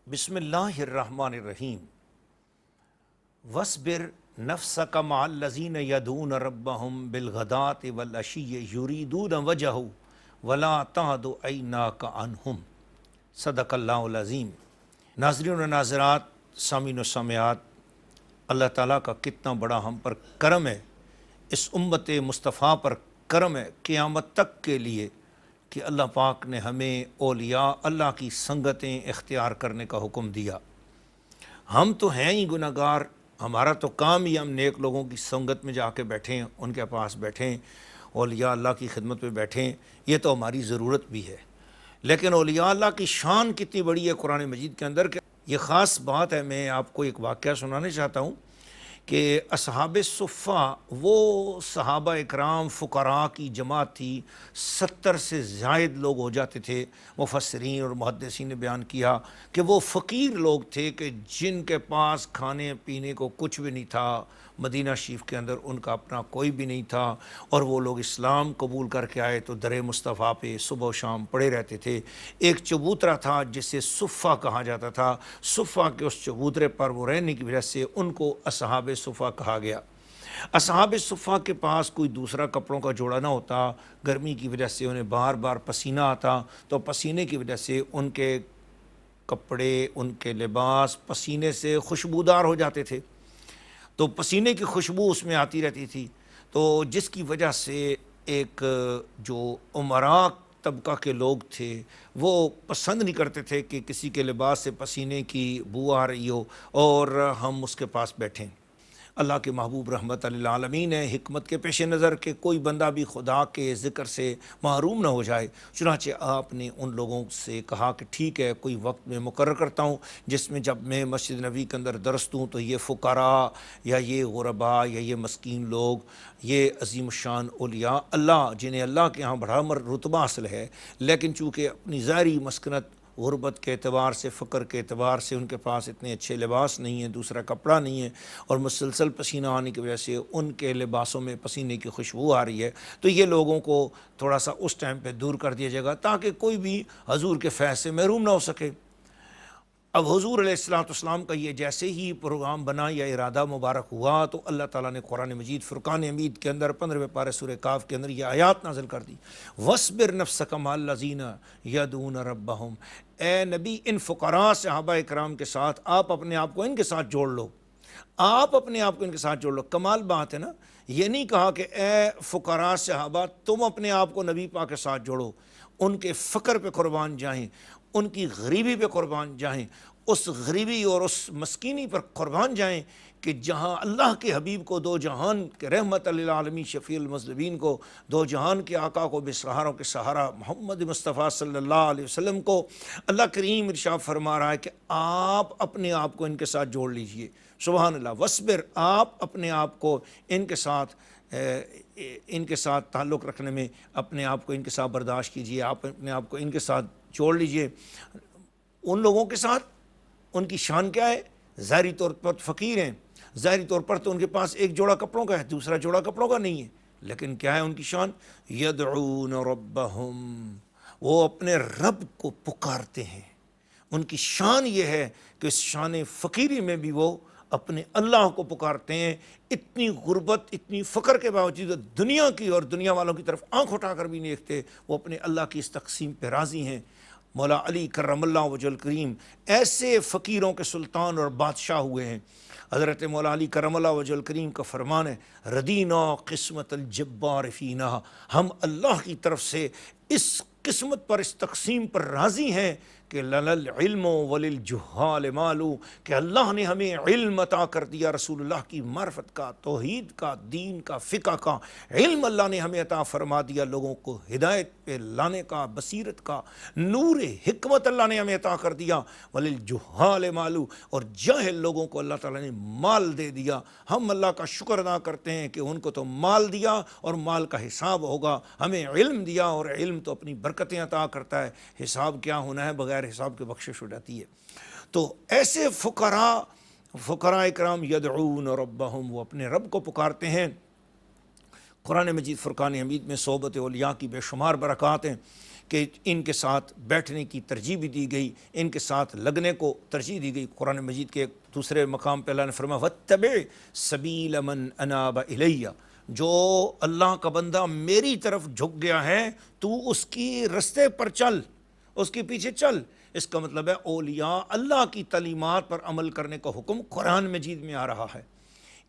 بسم اللہ الرحمن الرحیم وَاصْبِرْ نَفْسَكَ مَعَ الَّذِينَ يَدْعُونَ رَبَّهُمْ بِالْغَدَاةِ وَالْعَشِيِّ يُرِيدُونَ وَجْهَهُ وَلَا تَعْدُ عَيْنَاكَ عَنْهُمْ صدق اللہ العظیم۔ ناظرین و ناظرات، سامعین و سامعات، اللہ تعالیٰ کا کتنا بڑا ہم پر کرم ہے، اس امت مصطفیٰ پر کرم ہے قیامت تک کے لیے کہ اللہ پاک نے ہمیں اولیاء اللہ کی سنگتیں اختیار کرنے کا حکم دیا۔ ہم تو ہیں ہی گناہ گار، ہمارا تو کام ہی ہم نیک لوگوں کی سنگت میں جا کے بیٹھیں، ان کے پاس بیٹھیں، اولیاء اللہ کی خدمت میں بیٹھیں، یہ تو ہماری ضرورت بھی ہے۔ لیکن اولیاء اللہ کی شان کتنی بڑی ہے قرآن مجید کے اندر کہ یہ خاص بات ہے۔ میں آپ کو ایک واقعہ سنانا چاہتا ہوں کہ اصحاب صفہ وہ صحابہ اکرام فقراء کی جماعت تھی، 70 سے زائد لوگ ہو جاتے تھے۔ مفسرین اور محدثین نے بیان کیا کہ وہ فقیر لوگ تھے کہ جن کے پاس کھانے پینے کو کچھ بھی نہیں تھا، مدینہ شریف کے اندر ان کا اپنا کوئی بھی نہیں تھا، اور وہ لوگ اسلام قبول کر کے آئے تو در مصطفیٰ پہ صبح و شام پڑے رہتے تھے۔ ایک چبوترا تھا جسے صفہ کہا جاتا تھا، صفہ کے اس چبوترے پر وہ رہنے کی وجہ سے ان کو اصحاب صفہ کہا گیا۔ اصحاب صفہ کے پاس کوئی دوسرا کپڑوں کا جوڑا نہ ہوتا، گرمی کی وجہ سے انہیں بار بار پسینہ آتا، تو پسینے کی وجہ سے ان کے کپڑے، ان کے لباس پسینے سے خوشبودار ہو جاتے تھے، تو پسینے کی خوشبو اس میں آتی رہتی تھی، تو جس کی وجہ سے ایک جو امراء طبقہ کے لوگ تھے وہ پسند نہیں کرتے تھے کہ کسی کے لباس سے پسینے کی بو آ رہی ہو اور ہم اس کے پاس بیٹھیں۔ اللہ کے محبوب رحمت للعالمین ہے، حکمت کے پیش نظر کہ کوئی بندہ بھی خدا کے ذکر سے محروم نہ ہو جائے، چنانچہ آپ نے ان لوگوں سے کہا کہ ٹھیک ہے، کوئی وقت میں مقرر کرتا ہوں جس میں جب میں مسجد نبوی کے اندر درس دوں تو یہ فقراء یا یہ غرباء یا یہ مسکین لوگ، یہ عظیم الشان اولیاء اللہ جنہیں اللہ کے ہاں بڑا رتبہ حاصل ہے، لیکن چونکہ اپنی ظاہری مسکنت غربت کے اعتبار سے، فقر کے اعتبار سے ان کے پاس اتنے اچھے لباس نہیں ہیں، دوسرا کپڑا نہیں ہے، اور مسلسل پسینہ آنے کی وجہ سے ان کے لباسوں میں پسینے کی خوشبو آ رہی ہے، تو یہ لوگوں کو تھوڑا سا اس ٹائم پہ دور کر دیا جائے گا تاکہ کوئی بھی حضور کے فیض سے محروم نہ ہو سکے۔ اب حضور علیہ السلام کا یہ جیسے ہی پروگرام بنا یا ارادہ مبارک ہوا تو اللہ تعالیٰ نے قرآن مجید فرقان حمید کے اندر 15ویں پارے سورہ کاف کے اندر یہ آیات نازل کر دی، وَاصْبِرْ نَفْسَكَ مَعَ الَّذِينَ يَدْعُونَ رَبَّهُمْ۔ اے نبی، ان فقراء صحابہ اکرام کے ساتھ آپ اپنے آپ کو ان کے ساتھ جوڑ لو، آپ اپنے آپ کو ان کے ساتھ جوڑ لو۔ کمال بات ہے نا، یہ نہیں کہا کہ اے فقراء صحابہ تم اپنے آپ کو نبی پاک کے ساتھ جوڑو، ان کے فقر پہ قربان جائیں، ان کی غریبی پہ قربان جائیں، اس غریبی اور اس مسکینی پر قربان جائیں کہ جہاں اللہ کے حبیب کو، دو جہان کے رحمت للعالمین شفیع المذنبین کو، دو جہان کے آقا کو، بے سہاروں کے سہارا محمد مصطفیٰ صلی اللہ علیہ وسلم کو اللہ کریم ارشاد فرما رہا ہے کہ آپ اپنے آپ کو ان کے ساتھ جوڑ لیجئے۔ سبحان اللہ، وَاصْبِرْ، آپ اپنے آپ کو ان کے ساتھ تعلق رکھنے میں اپنے آپ کو ان کے ساتھ برداشت کیجئے، آپ اپنے آپ کو ان کے ساتھ جوڑ لیجئے۔ ان لوگوں کے ساتھ ان کی شان کیا ہے؟ ظاہری طور پر فقیر ہیں، ظاہری طور پر تو ان کے پاس ایک جوڑا کپڑوں کا ہے، دوسرا جوڑا کپڑوں کا نہیں ہے، لیکن کیا ہے ان کی شان؟ یدعون ربہم، وہ اپنے رب کو پکارتے ہیں۔ ان کی شان یہ ہے کہ اس شان فقیری میں بھی وہ اپنے اللہ کو پکارتے ہیں، اتنی غربت، اتنی فقر کے باوجود دنیا کی اور دنیا والوں کی طرف آنکھ اٹھا کر بھی نہیں دیکھتے، وہ اپنے اللہ کی اس تقسیم پہ راضی ہیں۔ مولا علی کرم اللہ وجہ الکریم ایسے فقیروں کے سلطان اور بادشاہ ہوئے ہیں۔ حضرت مولا علی کرم اللہ وجہ الکریم کا فرمان ہے، ردینا قسمت الجبار فینا، ہم اللہ کی طرف سے اس قسمت پر، اس تقسیم پر راضی ہیں کہ للعلم وللجہال مالو، کہ اللہ نے ہمیں علم عطا کر دیا، رسول اللہ کی معرفت کا، توحید کا، دین کا، فقہ کا علم اللہ نے ہمیں عطا فرما دیا، لوگوں کو ہدایت پہ لانے کا، بصیرت کا نور حکمت اللہ نے ہمیں عطا کر دیا، وللجہال مالو، اور جاہل لوگوں کو اللہ تعالیٰ نے مال دے دیا۔ ہم اللہ کا شکر ادا کرتے ہیں کہ ان کو تو مال دیا اور مال کا حساب ہوگا، ہمیں علم دیا اور علم تو اپنی برکتیں عطا کرتا ہے، حساب کیا ہونا ہے، بغیر حساب کے بخشش ہو جاتی ہے۔ تو ایسے فقراء اکرام یدعون ربہم، وہ اپنے رب کو پکارتے ہیں۔ قرآن مجید فرقان حمید میں صحبت اولیاء کی بے شمار برکات ہیں کہ ان کے ساتھ بیٹھنے کی ترجیح بھی دی گئی، ان کے ساتھ لگنے کو ترجیح دی گئی۔ قرآن مجید کے ایک دوسرے مقام پہ اللہ نے فرمایا وَاتَّبِعْ سَبِيلَ مَنْ أَنَابَ إِلَيَّ، جو اللہ کا بندہ میری طرف جھک گیا ہے تو اس کی رستے پر چل، اس کے پیچھے چل۔ اس کا مطلب ہے اولیاء اللہ کی تعلیمات پر عمل کرنے کا حکم قرآن مجید میں آ رہا ہے۔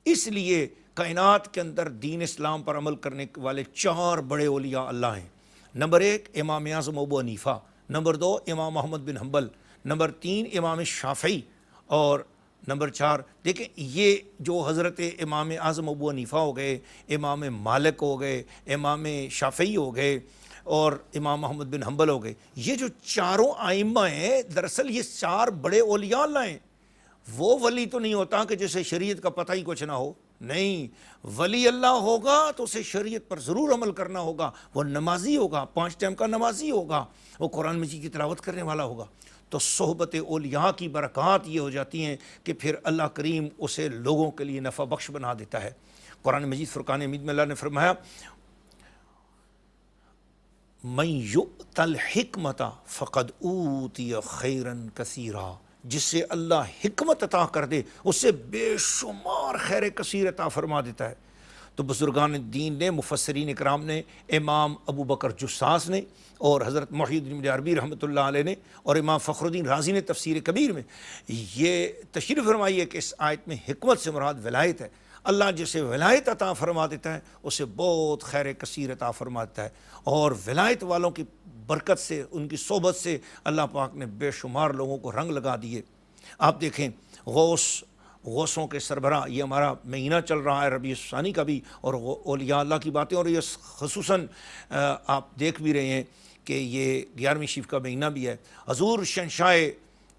اس لیے کائنات کے اندر دین اسلام پر عمل کرنے والے 4 بڑے اولیاء اللہ ہیں۔ نمبر 1 امام اعظم ابو حنیفہ، نمبر 2 امام محمد بن حنبل، نمبر 3 امام شافعی، اور نمبر 4 دیکھیں یہ جو حضرت امام اعظم ابو حنیفہ ہو گئے، امام مالک ہو گئے، امام شافعی ہو گئے اور امام محمد بن حنبل ہو گئے، یہ جو 4 ائمہ ہیں دراصل یہ 4 بڑے اولیاء اللہ ہیں۔ وہ ولی تو نہیں ہوتا کہ جسے شریعت کا پتہ ہی کچھ نہ ہو، نہیں، ولی اللہ ہوگا تو اسے شریعت پر ضرور عمل کرنا ہوگا، وہ نمازی ہوگا، 5 ٹائم کا نمازی ہوگا، وہ قرآن مجید کی تلاوت کرنے والا ہوگا۔ تو صحبت اولیاء کی برکات یہ ہو جاتی ہیں کہ پھر اللہ کریم اسے لوگوں کے لیے نفع بخش بنا دیتا ہے۔ قرآن مجید فرقان حمید میں اللہ نے فرمایا مَن یُؤْتَ الْحِکْمَةَ فَقَدْ أُوتِیَ خَیْرًا کَثِیرًا، جسے اللہ حکمت عطا کر دے اسے بے شمار خیر کثیر عطا فرما دیتا ہے۔ تو بزرگان دین نے، مفسرین اکرام نے، امام ابو بکر جساس نے اور حضرت محی الدین بن عربی رحمۃ اللہ علیہ نے اور امام فخر الدین رازی نے تفسیر کبیر میں یہ تشریح فرمائی ہے کہ اس آیت میں حکمت سے مراد ولایت ہے۔ اللہ جسے ولایت عطا فرما دیتا ہے اسے بہت خیر کثیر عطا فرما دیتا ہے، اور ولایت والوں کی برکت سے، ان کی صحبت سے اللہ پاک نے بے شمار لوگوں کو رنگ لگا دیے۔ آپ دیکھیں غوثوں کے سربراہ، یہ ہمارا مہینہ چل رہا ہے ربیع الثانی کا بھی، اور اولیاء اللہ کی باتیں، اور یہ خصوصاً آپ دیکھ بھی رہے ہیں کہ یہ 11ویں شریف کا مہینہ بھی ہے۔ حضور شہنشاہ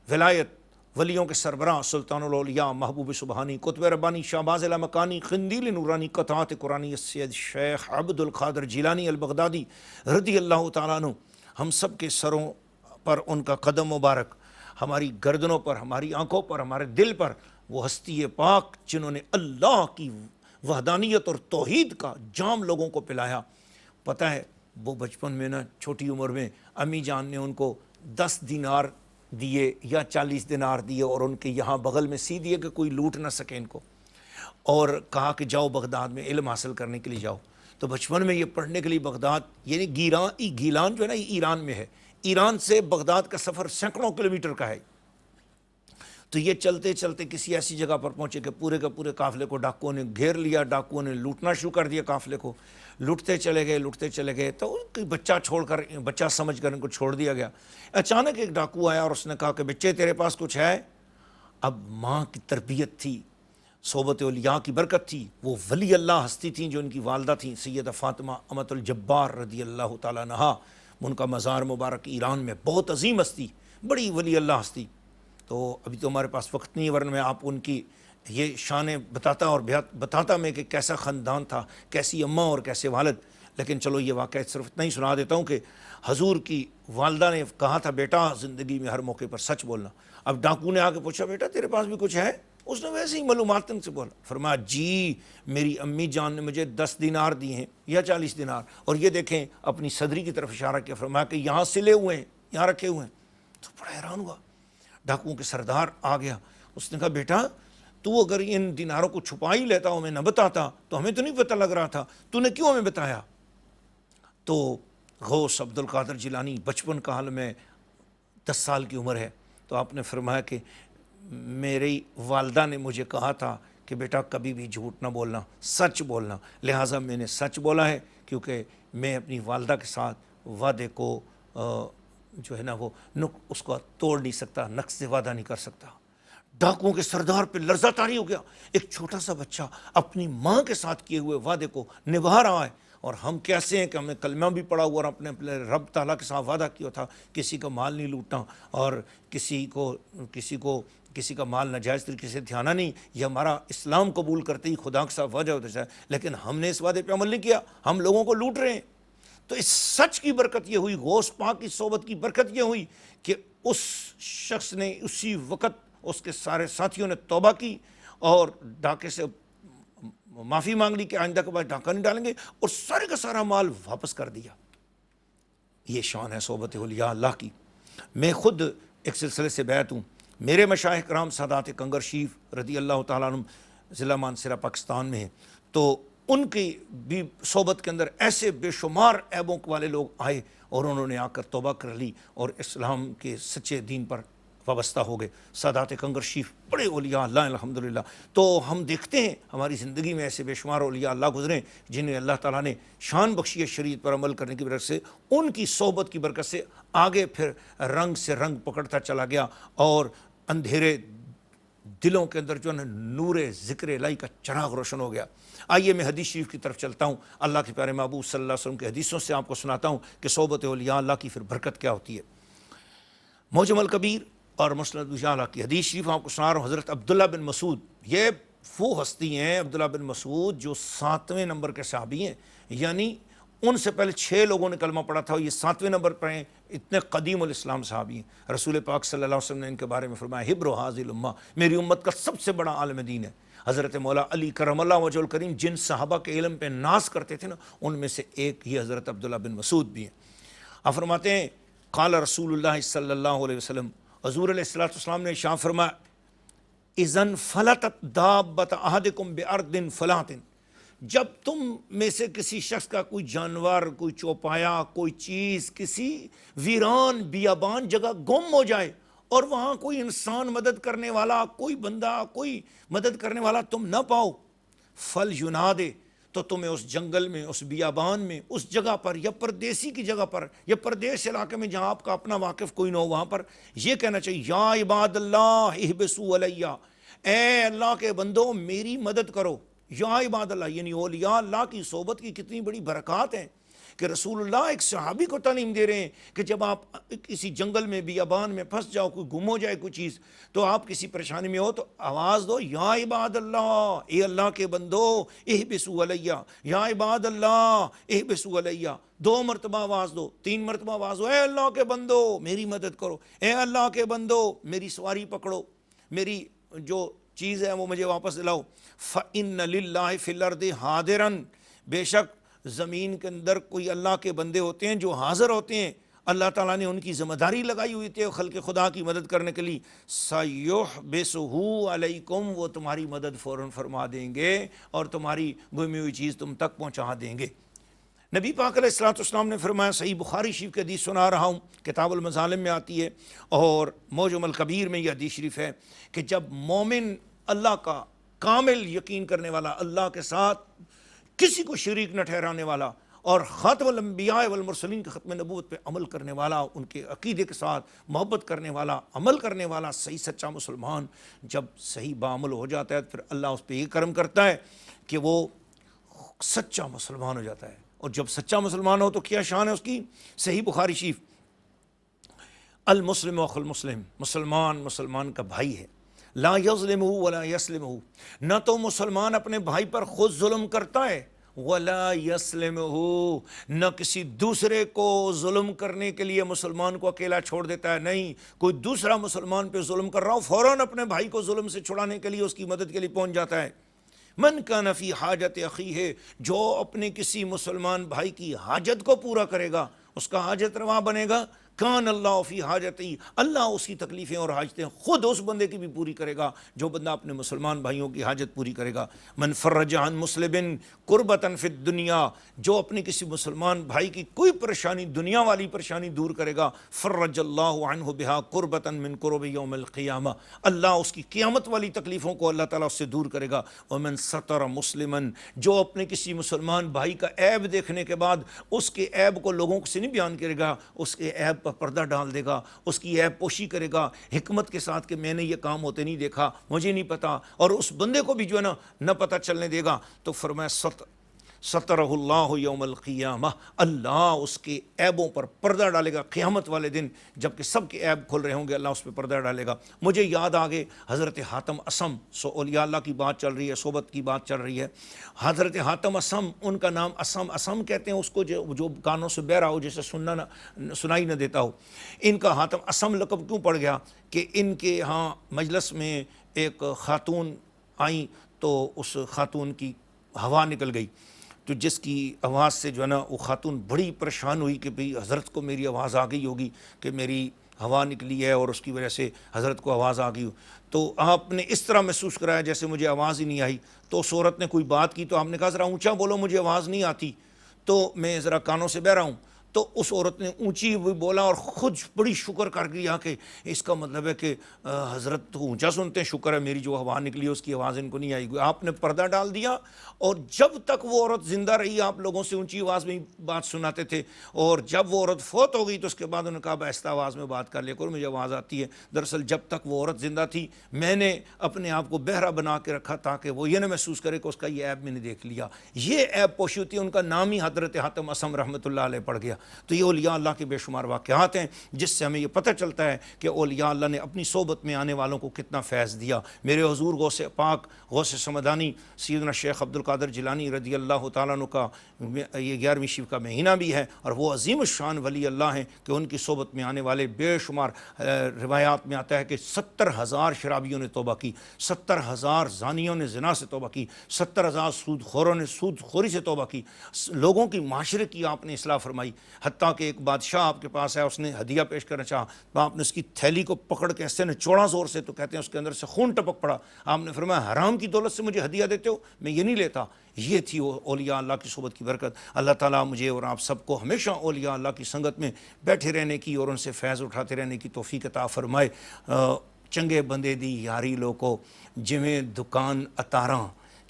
ولایت، ولیوں کے سربراہ، سلطان الاولیاء، محبوب سبحانی، قطب ربانی، شہباز لامکانی، قندیل نورانی، قطعات قرآنی، سید شیخ عبد القادر جیلانی البغدادی رضی اللہ تعالیٰ عنہ، ہم سب کے سروں پر ان کا قدم مبارک، ہماری گردنوں پر، ہماری آنکھوں پر، ہمارے دل پر، وہ ہستی پاک جنہوں نے اللہ کی وحدانیت اور توحید کا جام لوگوں کو پلایا۔ پتہ ہے وہ بچپن میں نا، چھوٹی عمر میں امی جان نے ان کو 10 دینار دیے یا 40 دینار دیے اور ان کے یہاں بغل میں سی دیے کہ کوئی لوٹ نہ سکے ان کو، اور کہا کہ جاؤ بغداد میں علم حاصل کرنے کے لیے جاؤ۔ تو بچپن میں یہ پڑھنے کے لیے بغداد، یعنی گیلان جو ہے نا یہ ایران میں ہے، ایران سے بغداد کا سفر سینکڑوں کلومیٹر کا ہے۔ تو یہ چلتے چلتے کسی ایسی جگہ پر پہنچے کہ پورے کے پورے قافلے کو ڈاکوؤں نے گھیر لیا، ڈاکوؤں نے لوٹنا شروع کر دیا، قافلے کو لوٹتے چلے گئے، تو بچہ سمجھ کر ان کو چھوڑ دیا گیا۔ اچانک ایک ڈاکو آیا اور اس نے کہا کہ بچے تیرے پاس کچھ ہے؟ اب ماں کی تربیت تھی، صحبت اولیاء کی برکت تھی، وہ ولی اللہ ہستی تھیں جو ان کی والدہ تھیں سیدہ فاطمہ امۃ الجبار رضی اللہ تعالیٰ عنہا، ان کا مزار مبارک ایران میں، بہت عظیم ہستی، بڑی ولی اللہ ہستی۔ تو ابھی تو ہمارے پاس وقت نہیں ہے، ورنہ میں آپ ان کی یہ شانیں بتاتا اور بتاتا میں کہ کیسا خاندان تھا، کیسی اماں اور کیسے والد۔ لیکن چلو یہ واقعہ صرف اتنا ہی سنا دیتا ہوں کہ حضور کی والدہ نے کہا تھا بیٹا زندگی میں ہر موقع پر سچ بولنا۔ اب ڈاکو نے آ کے پوچھا بیٹا تیرے پاس بھی کچھ ہے؟ اس نے ویسے ہی معلوماتن سے بولا، فرمایا جی میری امی جان نے مجھے 10 دینار دیے ہیں یا 40 دینار، اور یہ دیکھیں اپنی صدری کی طرف اشارہ کیا، فرمایا کہ یہاں سلے ہوئے ہیں، یہاں رکھے ہوئے ہیں۔ تو بڑا حیران ہوا، ڈاکوؤں کے سردار آ گیا، اس نے کہا بیٹا تو اگر ان دیناروں کو چھپا ہی لیتا ہمیں نہ بتاتا تو ہمیں تو نہیں پتہ لگ رہا تھا، تو نے کیوں ہمیں بتایا؟ تو غوث عبد القادر جیلانی بچپن کا حال میں 10 سال کی عمر ہے، تو آپ نے فرمایا کہ میری والدہ نے مجھے کہا تھا کہ بیٹا کبھی بھی جھوٹ نہ بولنا، سچ بولنا، لہٰذا میں نے سچ بولا ہے، کیونکہ میں اپنی والدہ کے ساتھ وعدے کو جو ہے نا وہ اس کو توڑ نہیں سکتا، نقض وعدہ نہیں کر سکتا۔ ڈاکوؤں کے سردار پہ لرزہ طاری ہو گیا، ایک چھوٹا سا بچہ اپنی ماں کے ساتھ کیے ہوئے وعدے کو نبھا رہا ہے، اور ہم کیسے ہیں کہ ہم نے کلمہ بھی پڑھا ہوا اور اپنے رب تعالیٰ کے ساتھ وعدہ کیا تھا کسی کا مال نہیں لوٹنا اور کسی کا مال ناجائز طریقے سے دھیانا نہیں، یہ ہمارا اسلام قبول کرتے ہی خدا کے ساتھ وعدہ ہوتا ہے، لیکن ہم نے اس وعدے پہ عمل نہیں کیا، ہم لوگوں کو لوٹ رہے ہیں۔ تو اس سچ کی برکت یہ ہوئی، غوث پاک کی صحبت کی برکت یہ ہوئی کہ اس شخص نے اسی وقت، اس کے سارے ساتھیوں نے توبہ کی اور ڈاکے سے معافی مانگ لی کہ آئندہ کے بعد ڈاکہ نہیں ڈالیں گے، اور سارے کا سارا مال واپس کر دیا۔ یہ شان ہے صحبت اولیاء اللہ کی۔ میں خود ایک سلسلے سے بیعت ہوں، میرے مشائخ کرام سادات کنگر شیف رضی اللہ تعالیٰ عنہ ضلع مانسہرہ پاکستان میں ہیں، تو ان کی بھی صحبت کے اندر ایسے بے شمار عیبوں والے لوگ آئے اور انہوں نے آ کر توبہ کر لی اور اسلام کے سچے دین پر وابستہ ہو گئے۔ سادات کنگر شیف بڑے اولیاء اللہ ہیں الحمدللہ۔ تو ہم دیکھتے ہیں ہماری زندگی میں ایسے بے شمار اولیاء اللہ گزرے جنہیں اللہ تعالیٰ نے شان بخشی ہے شریعت پر عمل کرنے کی برکت سے، ان کی صحبت کی برکت سے آگے پھر رنگ سے رنگ پکڑتا چلا گیا اور اندھیرے دلوں کے اندر جو ہے نور ذکر الہی کا چراغ روشن ہو گیا۔ آئیے میں حدیث شریف کی طرف چلتا ہوں، اللہ کے پیارے محبوب صلی اللہ علیہ وسلم کے حدیثوں سے آپ کو سناتا ہوں کہ صحبت اولیاء اللہ کی پھر برکت کیا ہوتی ہے۔ معجم الکبیر اور مسند اعلیٰ کی حدیث شریف آپ کو سنا رہا ہوں۔ حضرت عبداللہ بن مسعود، یہ وہ ہستی ہیں عبداللہ بن مسعود جو 7ویں نمبر کے صحابی ہیں، یعنی ان سے پہلے 6 لوگوں نے کلمہ پڑھا تھا، یہ 7ویں نمبر پر ہیں، اتنے قدیم الاسلام صحابی ہیں۔ رسول پاک صلی اللہ علیہ وسلم نے ان کے بارے میں فرمایا حبر ھذہ الامہ، میری امت کا سب سے بڑا عالم دین ہے۔ حضرت مولا علی کرم اللہ وجہ الکریم جن صحابہ کے علم پہ ناز کرتے تھے نا، ان میں سے ایک ہی حضرت عبداللہ بن مسعود بھی ہیں۔ آپ فرماتے ہیں قال رسول اللہ صلی اللہ علیہ وسلم، حضور علیہ السلام نے ارشاد فرمایا اذن فلتت دابۃ احدکم بارض فلاۃ، جب تم میں سے کسی شخص کا کوئی جانور، کوئی چوپایا، کوئی چیز کسی ویران بیابان جگہ گم ہو جائے اور وہاں کوئی انسان مدد کرنے والا، کوئی بندہ، کوئی مدد کرنے والا تم نہ پاؤ، فل ینادے، تو تمہیں اس جنگل میں، اس بیابان میں، اس جگہ پر یا پردیسی کی جگہ پر یا پردیس علاقے میں جہاں آپ کا اپنا واقف کوئی نہ ہو، وہاں پر یہ کہنا چاہیے یا عباد اللہ احبسوا علیہ، اے اللہ کے بندو میری مدد کرو۔ یا عباد اللہ یعنی اولیاء اللہ کی صحبت کی کتنی بڑی برکات ہیں کہ رسول اللہ ایک صحابی کو تعلیم دے رہے ہیں کہ جب آپ کسی جنگل میں بیابان میں پھنس جاؤ، کوئی گم ہو جائے کوئی چیز، تو آپ کسی پریشانی میں ہو تو آواز دو یا عباد اللہ، اے اللہ کے بندو احبسوا علیہ، یا عباد اللہ احبسوا علیہ، 2 مرتبہ آواز دو، 3 مرتبہ آواز دو، اے اللہ کے بندو میری مدد کرو، اے اللہ کے بندو میری سواری پکڑو، میری جو چیز ہے وہ مجھے واپس دلاؤ۔ فَإِنَّ لِلَّهِ فِي الْأَرْضِ حَاضِرًا، بے شک زمین کے اندر کوئی اللہ کے بندے ہوتے ہیں جو حاضر ہوتے ہیں، اللہ تعالیٰ نے ان کی ذمہ داری لگائی ہوئی تھی خلق خدا کی مدد کرنے کے لیے۔ سَيُحْبِسُهُ عَلَيْكُمْ، وہ تمہاری مدد فوراً فرما دیں گے اور تمہاری گمی ہوئی چیز تم تک پہنچا دیں گے۔ نبی پاک علیہ الصلوۃ والسلام نے فرمایا، صحیح بخاری شریف کی حدیث سنا رہا ہوں، کتاب المظالم میں آتی ہے اور معجم الکبیر میں یہ حدیث شریف ہے کہ جب مومن اللہ کا کامل یقین کرنے والا، اللہ کے ساتھ کسی کو شریک نہ ٹھہرانے والا اور خاتم الانبیاء والمرسلین کے ختم نبوت پہ عمل کرنے والا، ان کے عقیدے کے ساتھ محبت کرنے والا، عمل کرنے والا صحیح سچا مسلمان جب صحیح بعمل ہو جاتا ہے، پھر اللہ اس پہ یہ کرم کرتا ہے کہ وہ سچا مسلمان ہو جاتا ہے۔ اور جب سچا مسلمان ہو تو کیا شان ہے اس کی؟ صحیح بخاری شریف، المسلم اخو المسلم، مسلمان مسلمان کا بھائی ہے، لا یظلمہ ولا یسلمہ، نہ تو مسلمان اپنے بھائی پر خود ظلم کرتا ہے، ولا یسلمہ، نہ کسی دوسرے کو ظلم کرنے کے لیے مسلمان کو اکیلا چھوڑ دیتا ہے، نہیں، کوئی دوسرا مسلمان پہ ظلم کر رہا ہو فوراً اپنے بھائی کو ظلم سے چھڑانے کے لیے، اس کی مدد کے لیے پہنچ جاتا ہے۔ من کان فی حاجت اخیہ، جو اپنے کسی مسلمان بھائی کی حاجت کو پورا کرے گا، اس کا حاجت روا بنے گا، کان اللہ فی حاجتی، اللہ اس کی تکلیفیں اور حاجتیں خود اس بندے کی بھی پوری کرے گا جو بندہ اپنے مسلمان بھائیوں کی حاجت پوری کرے گا۔ من فرج عن مسلم کربۃ فی الدنیا، جو اپنے کسی مسلمان بھائی کی کوئی پریشانی، دنیا والی پریشانی دور کرے گا، فرج اللہ عنہ بہا کربۃ من کرب یوم القیامہ، اللہ اس کی قیامت والی تکلیفوں کو اللہ تعالیٰ اس سے دور کرے گا۔ ومن ستر مسلما، جو اپنے کسی مسلمان بھائی کا عیب دیکھنے کے بعد اس کے عیب کو لوگوں سے نہیں بیان کرے گا، اس کے عیب پر پردہ ڈال دے گا، اس کی عیب پوشی کرے گا حکمت کے ساتھ کہ میں نے یہ کام ہوتے نہیں دیکھا، مجھے نہیں پتا، اور اس بندے کو بھی جو ہے نا نہ پتہ چلنے دے گا، تو فرمایا سترہ اللہ یوم القیامہ، اللہ اس کے عیبوں پر پردہ ڈالے گا قیامت والے دن، جب کہ سب کے عیب کھل رہے ہوں گے اللہ اس پہ پردہ ڈالے گا۔ مجھے یاد آگے حضرت حاتم اسم، اولیاء اللہ کی بات چل رہی ہے، صحبت کی بات چل رہی ہے، حضرت حاتم اسم، ان کا نام اسم کہتے ہیں اس کو جو کانوں سے بہرا ہو، جسے سنائی نہ دیتا ہو۔ ان کا حاتم اسم لقب کیوں پڑ گیا کہ ان کے ہاں مجلس میں ایک خاتون آئیں تو اس خاتون کی ہوا نکل گئی، تو جس کی آواز سے جو ہے نا وہ خاتون بڑی پریشان ہوئی کہ بھئی حضرت کو میری آواز آ گئی ہوگی کہ میری ہوا نکلی ہے اور اس کی وجہ سے حضرت کو آواز آ گئی ہو۔ تو آپ نے اس طرح محسوس کرایا جیسے مجھے آواز ہی نہیں آئی۔ تو اس عورت نے کوئی بات کی تو آپ نے کہا ذرا اونچا بولو، مجھے آواز نہیں آتی، تو میں ذرا کانوں سے بہہ رہا ہوں۔ تو اس عورت نے اونچی بولا اور خود بڑی شکر کر گیا کہ اس کا مطلب ہے کہ حضرت تو اونچا سنتے ہیں، شکر ہے میری جو ہوا نکلی ہے اس کی آواز ان کو نہیں آئی۔ آپ نے پردہ ڈال دیا، اور جب تک وہ عورت زندہ رہی آپ لوگوں سے اونچی آواز میں بات سناتے تھے، اور جب وہ عورت فوت ہو گئی تو اس کے بعد انہوں نے کہا آہستہ آواز میں بات کر لیا کرو، مجھے آواز آتی ہے۔ دراصل جب تک وہ عورت زندہ تھی میں نے اپنے آپ کو بہرا بنا کے رکھا تاکہ وہ یہ نہ محسوس کرے کہ اس کا یہ عیب میں نے دیکھ لیا۔ یہ عیب پوشی ہوتی ہے، ان کا نام ہی حضرت حاتم اصم رحمۃ اللہ علیہ پڑ گیا۔ تو یہ اولیاء اللہ کے بے شمار واقعات ہیں جس سے ہمیں یہ پتہ چلتا ہے کہ اولیاء اللہ نے اپنی صحبت میں آنے والوں کو کتنا فیض دیا۔ میرے حضور غوث پاک غوث سمدانی سیدنا شیخ عبد القادر جیلانی رضی اللہ تعالیٰ عنہ کا یہ 11ویں شب کا مہینہ بھی ہے، اور وہ عظیم الشان ولی اللہ ہیں کہ ان کی صحبت میں آنے والے بے شمار روایات میں آتا ہے کہ 70,000 شرابیوں نے توبہ کی، 70,000 زانیوں نے زنا سے توبہ کی، 70,000 سود خوروں نے سود خوری سے توبہ کی، لوگوں کی معاشرے کی آپ نے اصلاح فرمائی۔ حتیٰ کہ ایک بادشاہ آپ کے پاس ہے، اس نے ہدیہ پیش کرنا چاہا تو آپ نے اس کی تھیلی کو پکڑ کے ایسے نچوڑا زور سے، تو کہتے ہیں اس کے اندر سے خون ٹپک پڑا۔ آپ نے فرمایا حرام کی دولت سے مجھے ہدیہ دیتے ہو، میں یہ نہیں لیتا۔ یہ تھی اولیاء اللہ کی صحبت کی برکت۔ اللہ تعالیٰ مجھے اور آپ سب کو ہمیشہ اولیاء اللہ کی سنگت میں بیٹھے رہنے کی اور ان سے فیض اٹھاتے رہنے کی توفیق عطا فرمائے۔ چنگے بندے دی یاری لوکو جویں دکان اتاراں،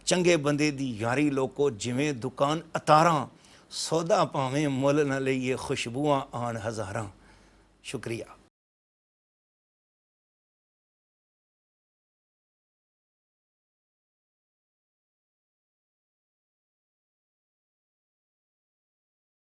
چنگے بندے دی یاری لوکو جویں دکان اتاراں، سودا پاویں مل نہ لئیے خوشبوواں آن ہزاراں۔ شکریہ۔